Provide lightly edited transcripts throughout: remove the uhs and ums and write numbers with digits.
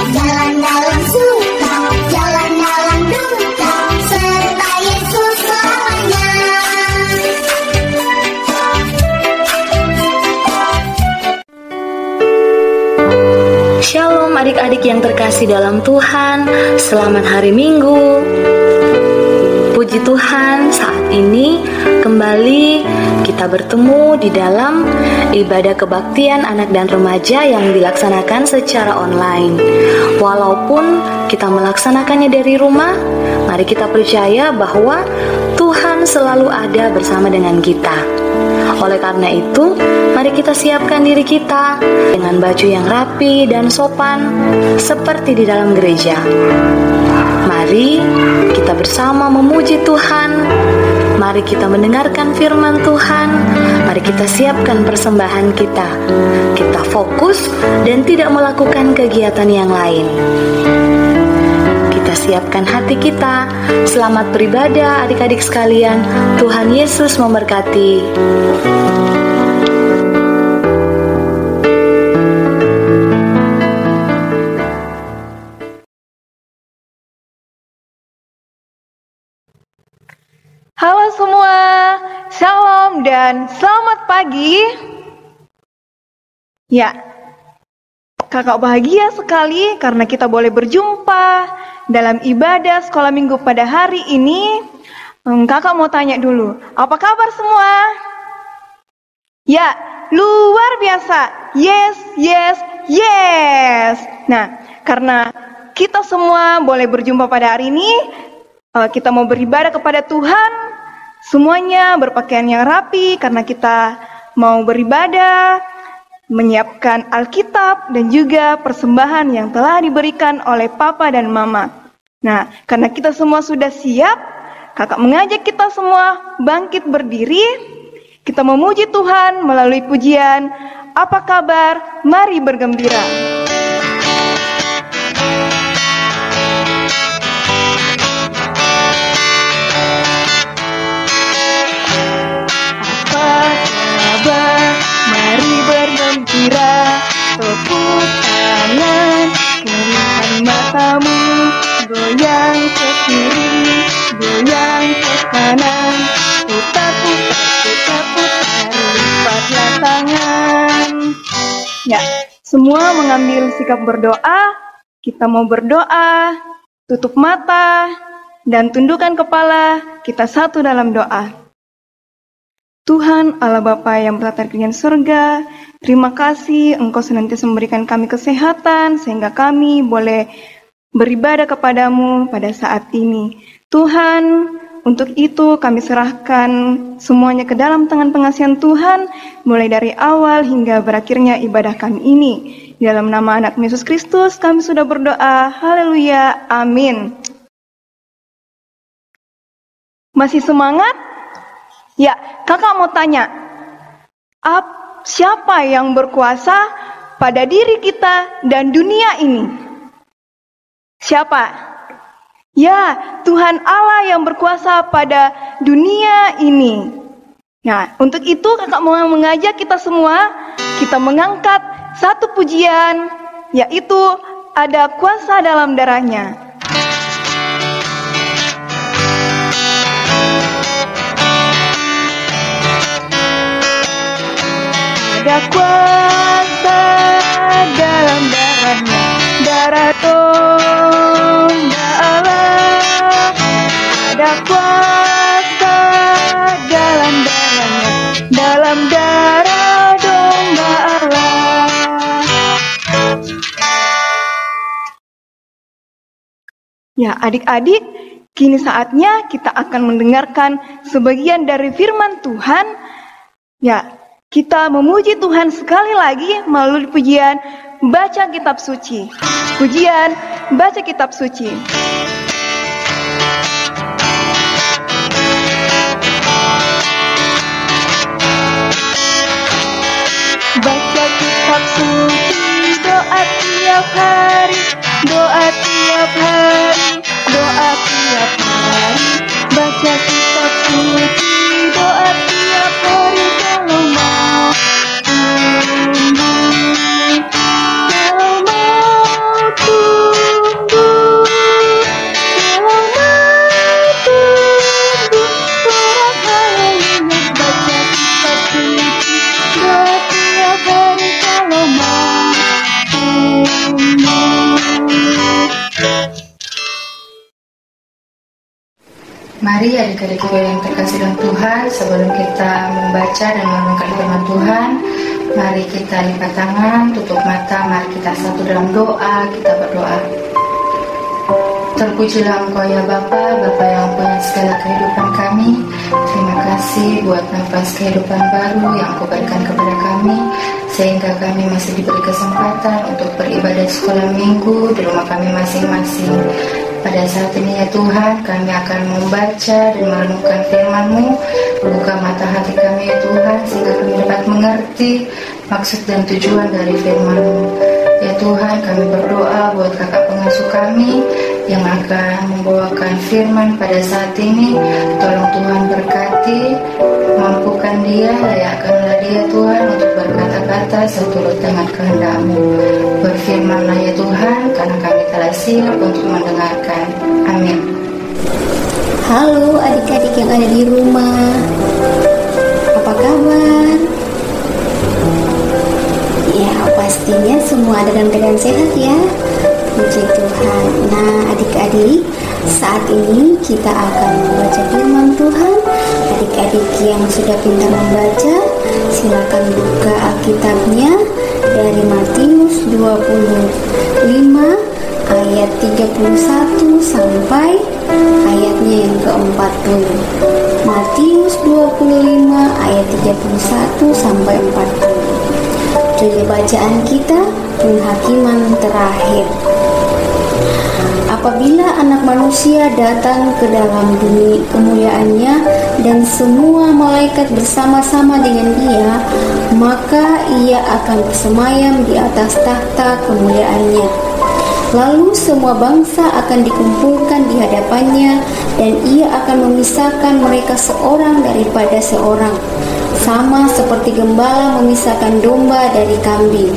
Jalan dalam suka, jalan dalam duka, serta Yesus selamanya. Shalom adik-adik yang terkasih dalam Tuhan, selamat hari Minggu. Puji Tuhan, saat ini kembali kita bertemu di dalam ibadah kebaktian anak dan remaja yang dilaksanakan secara online. Walaupun kita melaksanakannya dari rumah, mari kita percaya bahwa Tuhan selalu ada bersama dengan kita. Oleh karena itu, mari kita siapkan diri kita dengan baju yang rapi dan sopan seperti di dalam gereja. Mari kita bersama memuji Tuhan. Mari kita mendengarkan firman Tuhan. Mari kita siapkan persembahan kita. Kita fokus dan tidak melakukan kegiatan yang lain. Kita siapkan hati kita. Selamat beribadah adik-adik sekalian. Tuhan Yesus memberkati. Halo semua, shalom dan selamat pagi. Ya, kakak bahagia sekali karena kita boleh berjumpa dalam ibadah sekolah minggu pada hari ini. Kakak mau tanya dulu, apa kabar semua? Ya, luar biasa. Yes, yes, yes. Nah, karena kita semua boleh berjumpa pada hari ini, kita mau beribadah kepada Tuhan. Semuanya berpakaian yang rapi karena kita mau beribadah, menyiapkan Alkitab dan juga persembahan yang telah diberikan oleh Papa dan Mama. Nah, karena kita semua sudah siap, kakak mengajak kita semua bangkit berdiri. Kita memuji Tuhan melalui pujian, apa kabar? Mari bergembira. Mari bergembira, tepuk tangan, keringkan matamu, goyang ke kiri, goyang ke kanan, putar, lipatlah tangan. Ya, semua mengambil sikap berdoa. Kita mau berdoa, tutup mata, dan tundukkan kepala, kita satu dalam doa. Tuhan Allah Bapa yang bertata di surga, terima kasih Engkau senantiasa memberikan kami kesehatan sehingga kami boleh beribadah kepadamu pada saat ini. Tuhan, untuk itu kami serahkan semuanya ke dalam tangan pengasihan Tuhan, mulai dari awal hingga berakhirnya ibadah kami ini. Di dalam nama anak Yesus Kristus kami sudah berdoa, haleluya, amin. Masih semangat? Ya, kakak mau tanya, siapa yang berkuasa pada diri kita dan dunia ini? Siapa? Ya, Tuhan Allah yang berkuasa pada dunia ini. Nah, untuk itu kakak mau mengajak kita semua, kita mengangkat satu pujian, yaitu ada kuasa dalam darahnya. Ada kuasa dalam darahnya, darah domba Allah. Ada kuasa dalam darahnya, dalam darah domba Allah. Ya, adik-adik, kini saatnya kita akan mendengarkan sebagian dari firman Tuhan. Ya, kita memuji Tuhan sekali lagi melalui pujian baca kitab suci. Pujian baca kitab suci. Baca kitab suci, doa tiap hari, doa tiap hari, doa tiap hari. Baca kitab suci, doa tiap hari, kalau mau tumbuh, kalau mau tumbuh. Mari adik-adik yang terkasih dalam Tuhan, sebelum kita membaca dan merenungkan firman Tuhan, mari kita lipat tangan, tutup mata, mari kita satu dalam doa, kita berdoa. Terpujilah Engkau ya Bapa, Bapa yang punya segala kehidupan kami. Terima kasih buat nafas kehidupan baru yang Engkau berikan kepada kami, sehingga kami masih diberi kesempatan untuk beribadah sekolah minggu di rumah kami masing-masing. Pada saat ini ya Tuhan, kami akan membaca dan merenungkan firman-Mu. Buka mata hati kami ya Tuhan, sehingga kami dapat mengerti maksud dan tujuan dari firman-Mu. Ya Tuhan, kami berdoa buat kakak pengasuh kami yang akan membawakan firman pada saat ini. Tolong Tuhan berkati, mampukan dia, layakkanlah dia Tuhan untuk berkata-kata seturut dengan kehendak-Mu. Berfirmanlah ya Tuhan, karena kami telah siap untuk mendengarkan. Amin. Halo adik-adik yang ada di rumah, apa kabar? Ya, pastinya semua dalam keadaan sehat ya. Puji Tuhan. Nah adik-adik, saat ini kita akan membaca firman Tuhan. Adik-adik yang sudah pintar membaca, silakan buka Alkitabnya dari Matius 25 ayat 31 sampai ayatnya yang ke-40. Matius 25 ayat 31 sampai 40. Judul bacaan kita, penghakiman terakhir. Apabila anak manusia datang ke dalam dunia kemuliaannya dan semua malaikat bersama-sama dengan dia, maka ia akan bersemayam di atas tahta kemuliaannya. Lalu semua bangsa akan dikumpulkan di hadapannya, dan ia akan memisahkan mereka seorang daripada seorang, sama seperti gembala memisahkan domba dari kambing.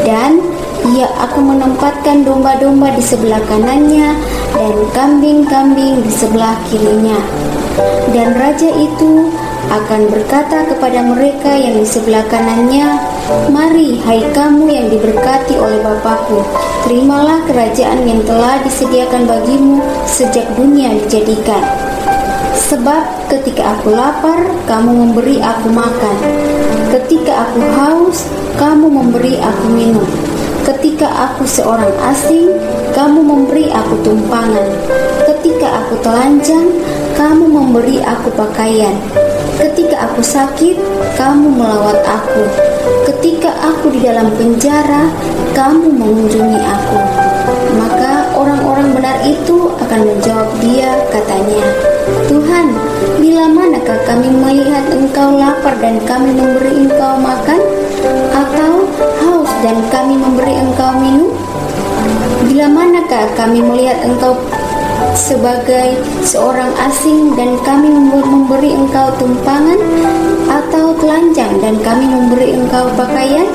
Dan ia akan menempatkan domba-domba di sebelah kanannya dan kambing-kambing di sebelah kirinya. Dan raja itu akan berkata kepada mereka yang di sebelah kanannya, "Mari, hai kamu yang diberkati oleh Bapakku, terimalah kerajaan yang telah disediakan bagimu sejak dunia dijadikan. Sebab ketika aku lapar, kamu memberi aku makan. Ketika aku haus, kamu memberi aku minum. Ketika aku seorang asing, kamu memberi aku tumpangan. Ketika aku telanjang, kamu memberi aku pakaian. Ketika aku sakit, kamu melawat aku. Ketika aku di dalam penjara, kamu mengunjungi aku." Maka orang-orang benar itu akan menjawab dia, katanya, "Tuhan, bila manakah kami melihat Engkau lapar dan kami memberi Engkau makan? Atau haus dan kami memberi Engkau minum? Bila manakah kami melihat Engkau sebagai seorang asing dan kami memberi Engkau tumpangan, atau telanjang dan kami memberi Engkau pakaian?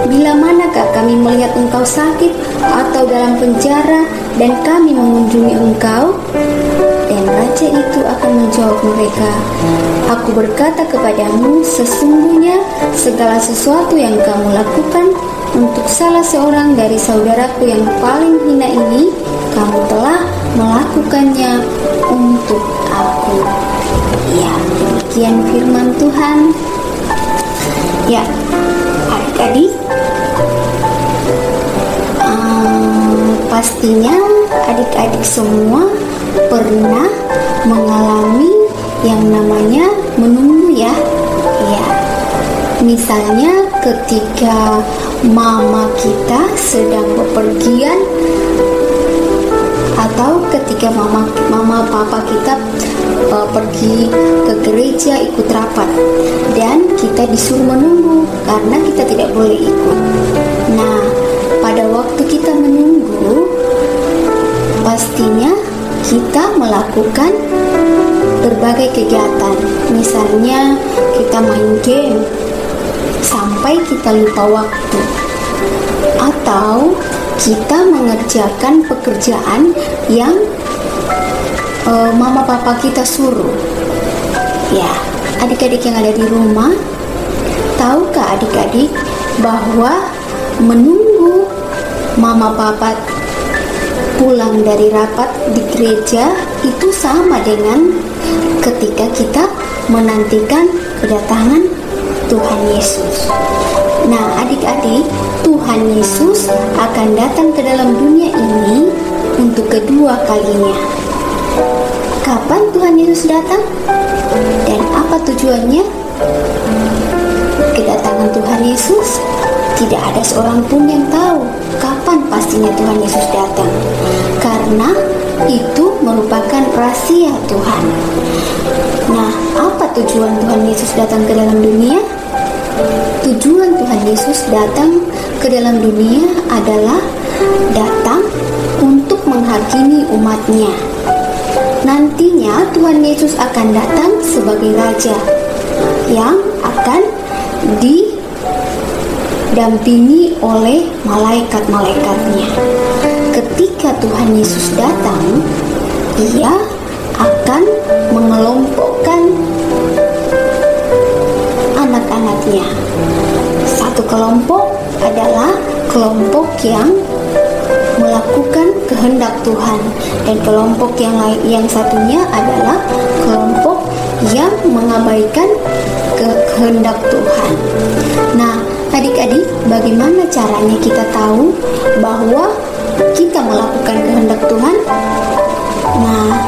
Bila manakah kami melihat Engkau sakit atau dalam penjara dan kami mengunjungi Engkau?" Dan raja itu akan menjawab mereka, "Aku berkata kepadamu, sesungguhnya segala sesuatu yang kamu lakukan untuk salah seorang dari saudaraku yang paling hina ini, kamu telah melakukannya untuk aku." Ya, demikian firman Tuhan. Ya, adik-adik, pastinya adik-adik semua pernah mengalami yang namanya menunggu ya. Ya, misalnya ketika mama kita sedang bepergian, atau ketika mama papa kita pergi ke gereja ikut rapat dan kita disuruh menunggu karena kita tidak boleh ikut. Nah, pada waktu kita menunggu, pastinya kita melakukan berbagai kegiatan. Misalnya kita main game sampai kita lupa waktu, atau kita mengerjakan pekerjaan yang mama papa kita suruh. Ya, adik-adik yang ada di rumah, tahukah adik-adik bahwa menunggu mama papa pulang dari rapat di gereja itu sama dengan ketika kita menantikan kedatangan Tuhan Yesus. Nah, adik-adik, Tuhan Yesus akan datang ke dalam dunia ini untuk kedua kalinya. Kapan Tuhan Yesus datang? Dan apa tujuannya? Kedatangan Tuhan Yesus, tidak ada seorang pun yang tahu kapan pastinya Tuhan Yesus datang, karena itu merupakan rahasia Tuhan. Nah, apa tujuan Tuhan Yesus datang ke dalam dunia? Tujuan Tuhan Yesus datang ke dalam dunia adalah datang untuk menghakimi umatnya. Nantinya Tuhan Yesus akan datang sebagai Raja yang akan didampingi oleh malaikat-malaikatnya. Ketika Tuhan Yesus datang, Ia akan mengelompokkan anak-anaknya. Satu kelompok adalah kelompok yang melakukan kehendak Tuhan, dan kelompok yang satunya adalah kelompok yang mengabaikan kehendak Tuhan. Nah, adik-adik, bagaimana caranya kita tahu bahwa kita melakukan kehendak Tuhan? Nah,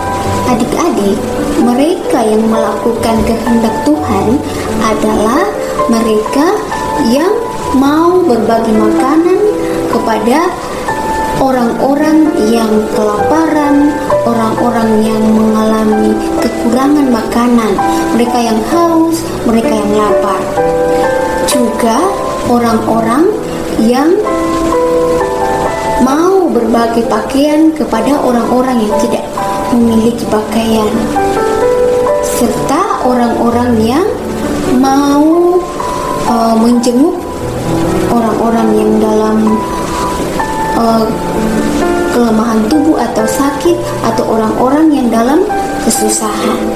adik-adik, mereka yang melakukan kehendak Tuhan adalah mereka yang mau berbagi makanan kepada orang-orang yang kelaparan, orang-orang yang mengalami kekurangan makanan, mereka yang haus, mereka yang lapar. Juga orang-orang yang mau berbagi pakaian kepada orang-orang yang tidak memiliki pakaian, serta orang-orang yang mau menjenguk orang-orang yang dalam kelemahan tubuh atau sakit, atau orang-orang yang dalam kesusahan.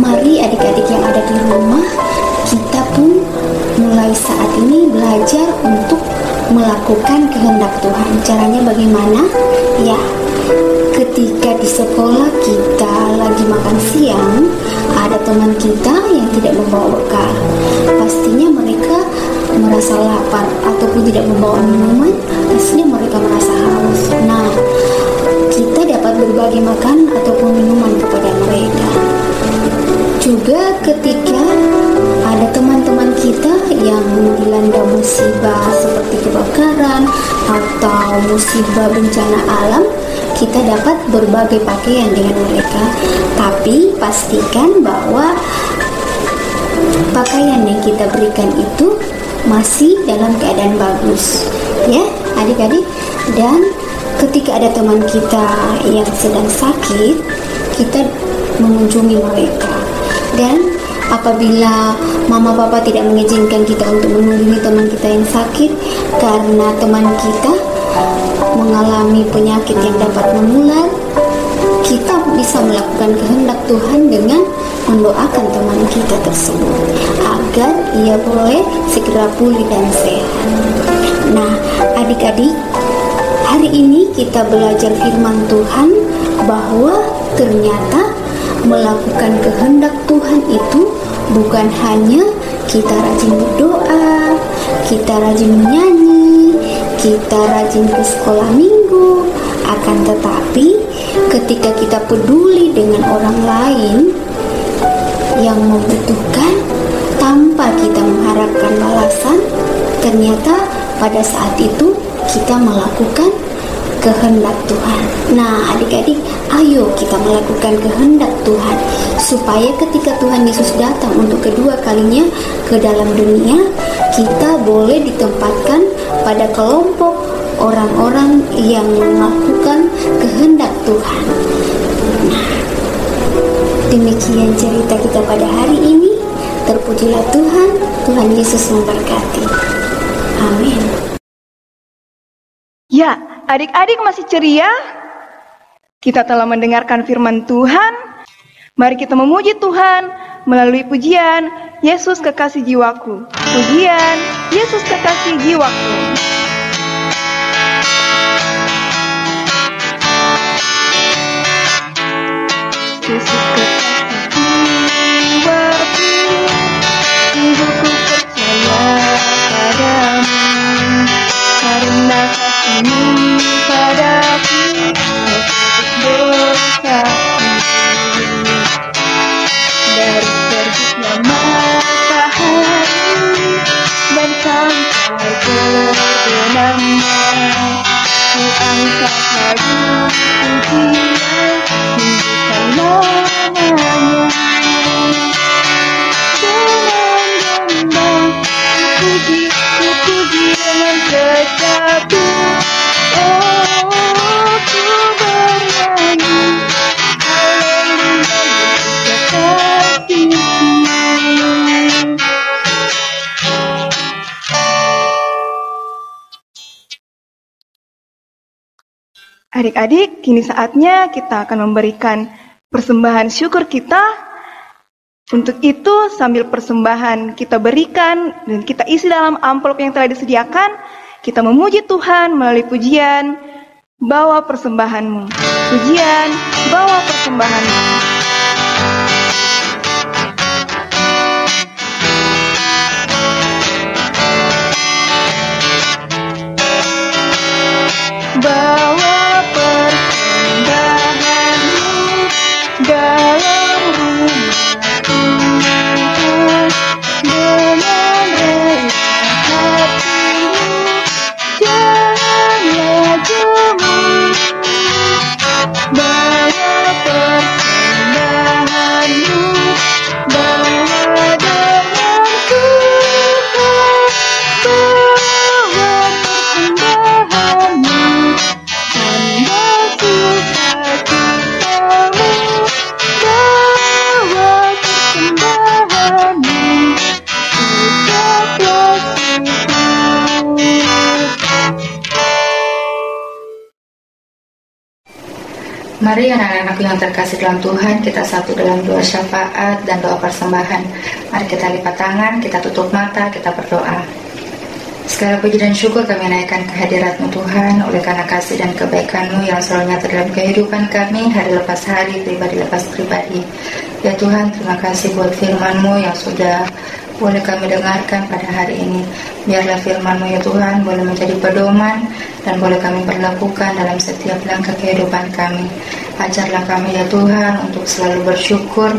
Mari adik-adik yang ada di rumah, kita pun mulai saat ini belajar untuk melakukan kehendak Tuhan. Caranya bagaimana? Ya, ketika di sekolah kita lagi makan siang, ada teman kita yang tidak membawa bekal. Pastinya mereka merasa lapar ataupun tidak membawa minuman, pastinya mereka merasa haus. Nah, kita dapat berbagi makan ataupun minuman kepada mereka. Juga ketika ada teman-teman kita yang dilanda musibah seperti kebakaran atau musibah bencana alam, kita dapat berbagi pakaian dengan mereka. Tapi pastikan bahwa pakaian yang kita berikan itu masih dalam keadaan bagus, ya adik-adik. Dan ketika ada teman kita yang sedang sakit, kita mengunjungi mereka. Dan apabila mama papa tidak mengizinkan kita untuk mengunjungi teman kita yang sakit karena teman kita mengalami penyakit yang dapat menular, kita bisa melakukan kehendak Tuhan dengan mendoakan teman kita tersebut agar ia boleh segera pulih dan sehat. Nah, adik-adik, hari ini kita belajar firman Tuhan bahwa ternyata melakukan kehendak Tuhan itu bukan hanya kita rajin berdoa, kita rajin menyanyi, kita rajin ke sekolah minggu, akan tetapi ketika kita peduli dengan orang lain yang membutuhkan tanpa kita mengharapkan balasan, ternyata pada saat itu kita melakukan kehendak Tuhan. Nah, adik-adik, ayo kita melakukan kehendak Tuhan supaya ketika Tuhan Yesus datang untuk kedua kalinya ke dalam dunia, kita boleh ditempatkan pada kelompok orang-orang yang melakukan kehendak Tuhan. Nah, demikian cerita kita pada hari ini. Terpujilah Tuhan, Tuhan Yesus memberkati. Amin. Ya, adik-adik masih ceria? Kita telah mendengarkan firman Tuhan. Mari kita memuji Tuhan melalui pujian Yesus Kekasih Jiwaku. Pujian Yesus Kekasih Jiwaku. Yesus Kekasih Jiwaku, hidupku percaya padamu, karena kasih-Mu padaku, dosaku. Dari terbitnya matahari dan sampai terbenamnya, ku angkat lagu pujian, tinggikan namanya. Dengan gembang ku puji dengan secapu, oh ku bernyanyi, haleluya Yesus kekasihku. Adik-adik, kini saatnya kita akan memberikan persembahan syukur kita. Untuk itu, sambil persembahan kita berikan dan kita isi dalam amplop yang telah disediakan, kita memuji Tuhan melalui pujian Bawa Persembahanmu. Pujian Bawa Persembahanmu. Bawa persembahanmu dalam rumahku, dengan rela hatimu, janganlah jemu. Bawa persembahanmu, bawa dengan Tuhan, bawa persembahanmu, tanda sukacitamu, bawa persembahanmu, ucaplah syukur. Mari anak-anakku yang terkasih dalam Tuhan, kita satu dalam doa syafaat dan doa persembahan. Mari kita lipat tangan, kita tutup mata, kita berdoa. Segala puji dan syukur kami naikkan kehadirat-Mu Tuhan, oleh karena kasih dan kebaikan-Mu yang selalu nyata dalam kehidupan kami, hari lepas hari, pribadi lepas pribadi. Ya Tuhan, terima kasih buat firman-Mu yang sudah boleh kami dengarkan pada hari ini. Biarlah firman-Mu ya Tuhan boleh menjadi pedoman dan boleh kami perlakukan dalam setiap langkah kehidupan kami. Ajarlah kami ya Tuhan untuk selalu bersyukur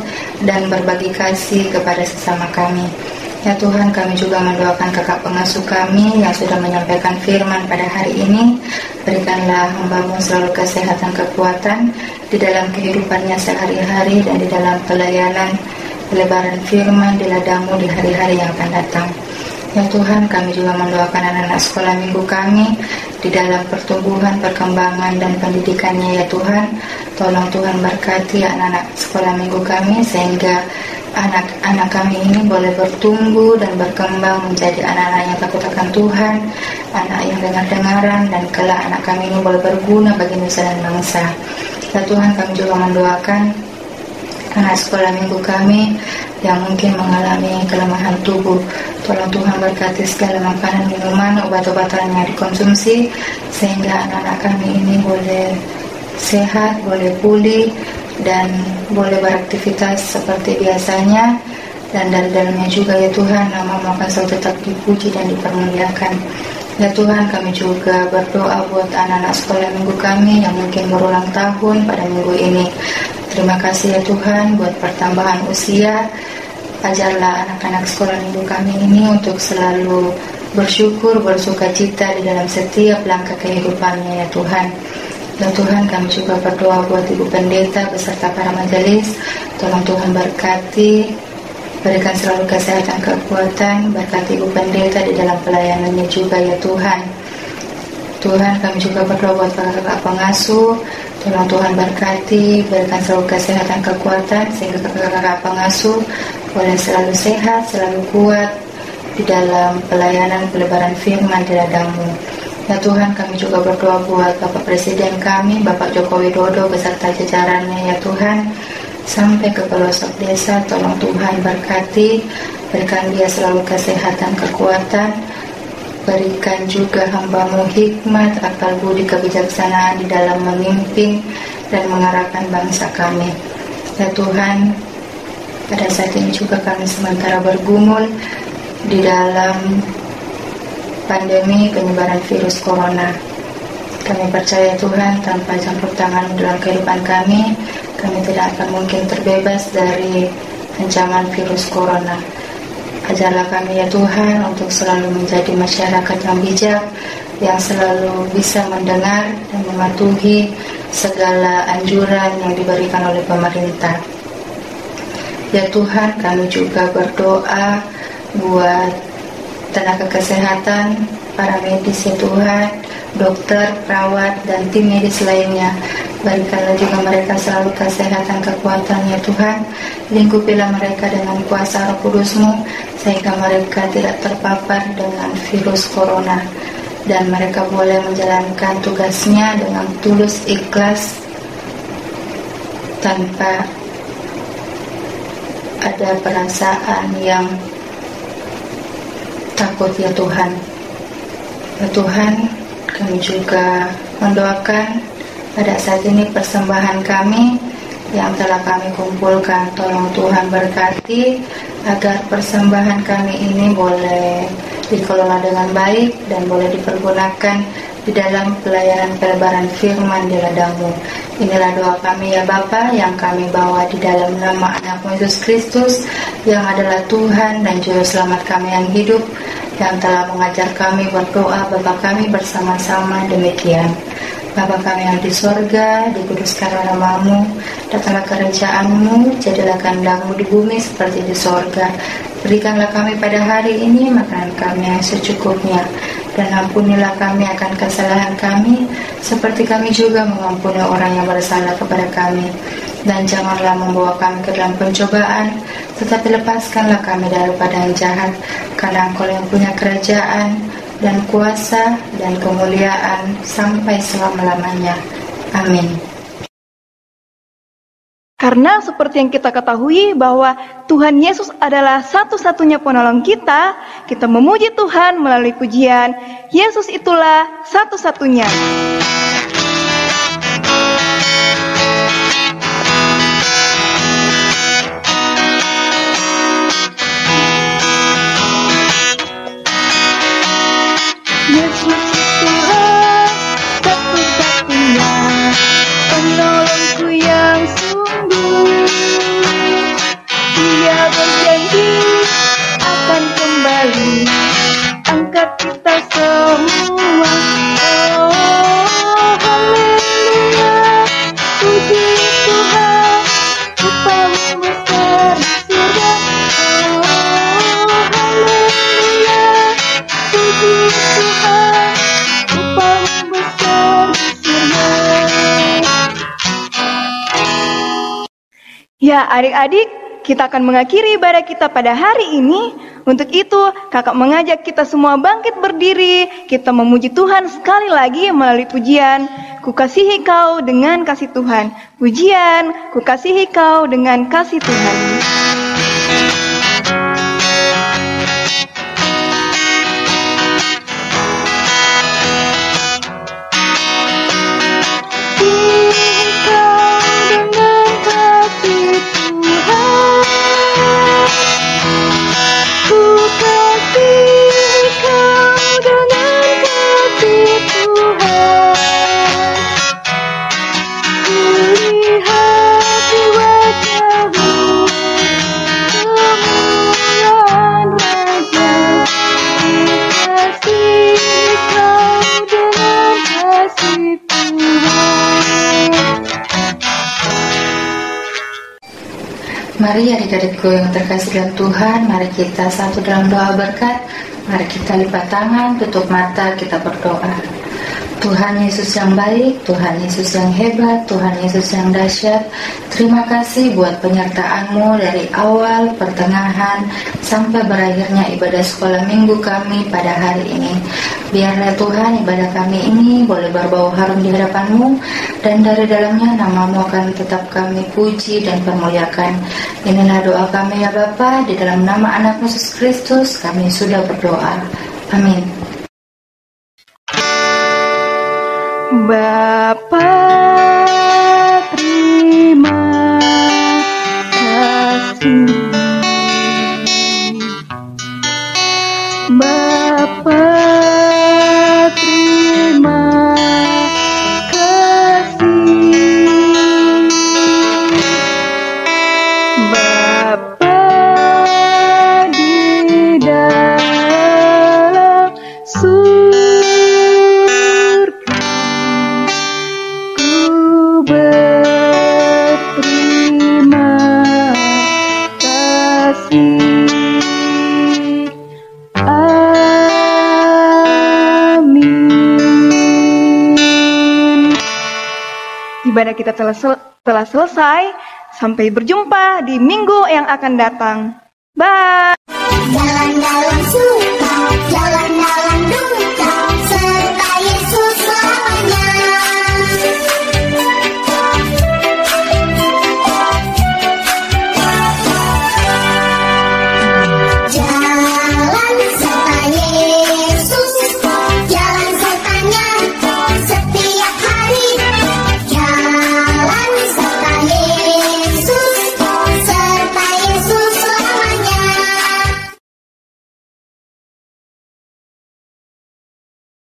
dan berbagi kasih kepada sesama kami. Ya Tuhan, kami juga mendoakan kakak pengasuh kami yang sudah menyampaikan firman pada hari ini. Berikanlah hamba-Mu selalu kesehatan, kekuatan di dalam kehidupannya sehari-hari dan di dalam pelayanan pelebaran firman di ladang-Mu di hari-hari yang akan datang. Ya Tuhan, kami juga mendoakan anak-anak sekolah minggu kami di dalam pertumbuhan, perkembangan, dan pendidikannya ya Tuhan. Tolong Tuhan berkati anak-anak sekolah minggu kami sehingga anak-anak kami ini boleh bertumbuh dan berkembang menjadi anak-anak yang takut akan Tuhan, anak yang dengar-dengaran, dan kelak anak kami ini boleh berguna bagi nusa dan bangsa. Ya Tuhan, kami juga mendoakan anak sekolah minggu kami yang mungkin mengalami kelemahan tubuh. Tolong Tuhan berkati segala makanan, minuman, obat-obatan yang dikonsumsi sehingga anak-anak kami ini boleh sehat, boleh pulih, dan boleh beraktivitas seperti biasanya. Dan dari dalamnya juga ya Tuhan, nama-Mu akan selalu tetap dipuji dan dipermuliakan. Ya Tuhan, kami juga berdoa buat anak-anak sekolah minggu kami yang mungkin berulang tahun pada minggu ini. Terima kasih ya Tuhan buat pertambahan usia. Ajarlah anak-anak sekolah minggu kami ini untuk selalu bersyukur, bersukacita di dalam setiap langkah kehidupannya ya Tuhan. Ya Tuhan, kami juga berdoa buat Ibu Pendeta beserta para majelis. Tolong Tuhan berkati, berikan selalu kesehatan, kekuatan, berkati Ibu Pendeta di dalam pelayanannya juga ya Tuhan. Tuhan, kami juga berdoa buat kakak-kakak pengasuh. Tolong Tuhan berkati, berikan selalu kesehatan, kekuatan, sehingga kakak-kakak pengasuh boleh selalu sehat, selalu kuat di dalam pelayanan pelebaran firman di ladang-Mu. Ya Tuhan, kami juga berdoa buat Bapak Presiden kami, Bapak Joko Widodo beserta jajarannya ya Tuhan. sampai ke pelosok desa. Tolong Tuhan berkati, berikan dia selalu kesehatan, kekuatan. Berikan juga hamba-Mu hikmat, akal budi, kebijaksanaan di dalam memimpin dan mengarahkan bangsa kami. Ya Tuhan, pada saat ini juga kami sementara bergumul di dalam pandemi penyebaran virus corona. Kami percaya Tuhan, tanpa campur tangan dalam kehidupan kami tidak akan mungkin terbebas dari ancaman virus corona. Ajarlah kami ya Tuhan untuk selalu menjadi masyarakat yang bijak, yang selalu bisa mendengar dan mematuhi segala anjuran yang diberikan oleh pemerintah. Ya Tuhan, kami juga berdoa buat tenaga kesehatan, para medis ya Tuhan, dokter, perawat, dan tim medis lainnya. Berikanlah juga mereka selalu kesehatan, kekuatan ya Tuhan. Lingkupilah mereka dengan kuasa Roh Kudus-Mu, sehingga mereka tidak terpapar dengan virus corona, dan mereka boleh menjalankan tugasnya dengan tulus, ikhlas, tanpa ada perasaan yang takut ya Tuhan. Ya Tuhan, kami juga mendoakan pada saat ini persembahan kami yang telah kami kumpulkan. Tolong Tuhan berkati agar persembahan kami ini boleh dikelola dengan baik dan boleh dipergunakan di dalam pelayanan pelebaran firman di ladang-Mu. Inilah doa kami ya Bapa, yang kami bawa di dalam nama anak-Mu Yesus Kristus, yang adalah Tuhan dan Juru Selamat kami yang hidup, yang telah mengajar kami berdoa. Bapa kami bersama-sama demikian. Bapa kami yang di sorga, dikuduskanlah nama-Mu, datanglah kerajaan-Mu, jadilah kehendak-Mu di bumi seperti di sorga. Berikanlah kami pada hari ini makanan kami yang secukupnya, dan ampunilah kami akan kesalahan kami, seperti kami juga mengampuni orang yang bersalah kepada kami. Dan janganlah membawa kami ke dalam pencobaan, tetapi lepaskanlah kami daripada yang jahat, karena Engkau yang punya kerajaan dan kuasa dan kemuliaan sampai selama-lamanya. Amin. Karena seperti yang kita ketahui bahwa Tuhan Yesus adalah satu-satunya penolong kita memuji Tuhan melalui pujian, Yesus itulah satu-satunya. Yesus itulah satu-satunya penolongku yang sungguh. Dia berjanji akan kembali angkat kita semua. Oh haleluya, puji Tuhan, upah-Mu besar di surga. Oh haleluya, puji Tuhan, upah-Mu besar di surga. Ya adik-adik, kita akan mengakhiri ibadah kita pada hari ini. Untuk itu, kakak mengajak kita semua bangkit berdiri. Kita memuji Tuhan sekali lagi melalui pujian, Ku kasihi kau dengan kasih Tuhan. Pujian, Ku kasihi kau dengan kasih Tuhan. Mari adik-adikku yang terkasih dalam Tuhan, mari kita satu dalam doa berkat. Mari kita lipat tangan, tutup mata, kita berdoa. Tuhan Yesus yang baik, Tuhan Yesus yang hebat, Tuhan Yesus yang dahsyat, terima kasih buat penyertaan-Mu dari awal, pertengahan, sampai berakhirnya ibadah sekolah minggu kami pada hari ini. Biarlah Tuhan ibadah kami ini boleh berbau harum di hadapan-Mu, dan dari dalamnya nama-Mu akan tetap kami puji dan permuliakan. Inilah doa kami ya Bapa, di dalam nama anak Yesus Kristus kami sudah berdoa. Amin. Bapa, terima kasih. Bapa, terima kasih. Bapa di dalam berterima kasih. Amin. Ibadah kita telah selesai. Sampai berjumpa di minggu yang akan datang. Bye.